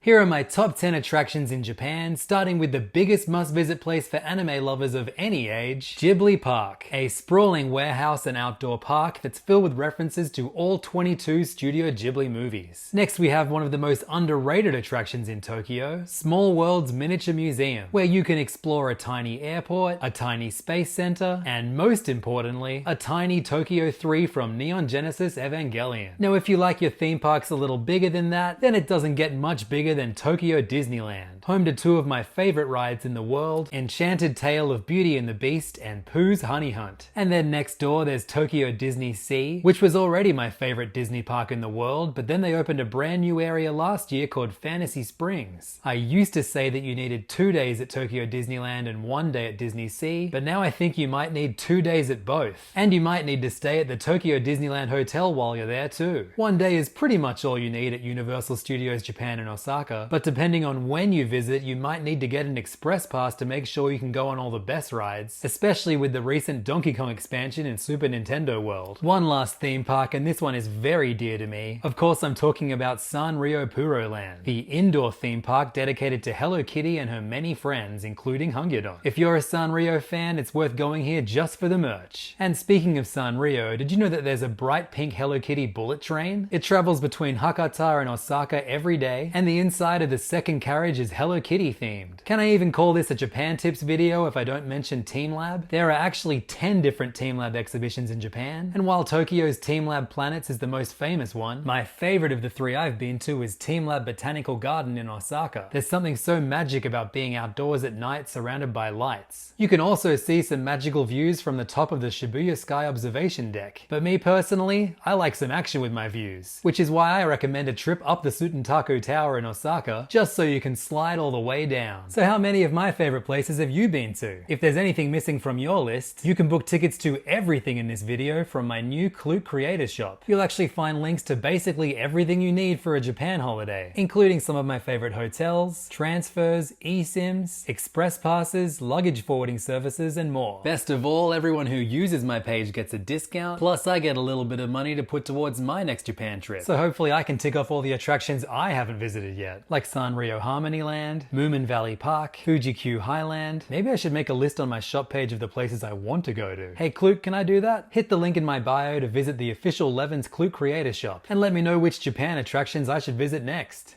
Here are my top 10 attractions in Japan, starting with the biggest must-visit place for anime lovers of any age, Ghibli Park, a sprawling warehouse and outdoor park that's filled with references to all 22 Studio Ghibli movies. Next we have one of the most underrated attractions in Tokyo, Small World's Miniature Museum, where you can explore a tiny airport, a tiny space center, and most importantly, a tiny Tokyo 3 from Neon Genesis Evangelion. Now if you like your theme parks a little bigger than that, then it doesn't get much bigger than Tokyo Disneyland, home to two of my favorite rides in the world, Enchanted Tale of Beauty and the Beast and Pooh's Honey Hunt. And then next door there's Tokyo Disney Sea, which was already my favorite Disney park in the world, but then they opened a brand new area last year called Fantasy Springs. I used to say that you needed 2 days at Tokyo Disneyland and 1 day at Disney Sea, but now I think you might need 2 days at both. And you might need to stay at the Tokyo Disneyland Hotel while you're there too. 1 day is pretty much all you need at Universal Studios Japan and Osaka, but depending on when you visit, you might need to get an express pass to make sure you can go on all the best rides, especially with the recent Donkey Kong expansion in Super Nintendo World. One last theme park, and this one is very dear to me. Of course, I'm talking about Sanrio Puroland, the indoor theme park dedicated to Hello Kitty and her many friends, including Hungyodon. If you're a Sanrio fan, it's worth going here just for the merch. And speaking of Sanrio, did you know that there's a bright pink Hello Kitty bullet train? It travels between Hakata and Osaka every day, and the inside of the second carriage is Hello Kitty themed. Can I even call this a Japan Tips video if I don't mention teamLab? There are actually 10 different teamLab exhibitions in Japan, and while Tokyo's teamLab Planets is the most famous one, my favorite of the 3 I've been to is teamLab Botanical Garden in Osaka. There's something so magic about being outdoors at night surrounded by lights. You can also see some magical views from the top of the Shibuya Sky Observation Deck, but me personally, I like some action with my views, which is why I recommend a trip up the Tsutentaku Tower in Osaka, just so you can slide all the way down. So how many of my favorite places have you been to? If there's anything missing from your list, you can book tickets to everything in this video from my new Klook Creator Shop. You'll actually find links to basically everything you need for a Japan holiday, including some of my favorite hotels, transfers, eSIMs, express passes, luggage forwarding services, and more. Best of all, everyone who uses my page gets a discount, plus I get a little bit of money to put towards my next Japan trip. So hopefully I can tick off all the attractions I haven't visited yet, like Sanrio Harmony Land, Moomin Valley Park, Fuji-Q Highland. Maybe I should make a list on my shop page of the places I want to go to. Hey Klook, can I do that? Hit the link in my bio to visit the official Levins Klook Creator Shop, and let me know which Japan attractions I should visit next.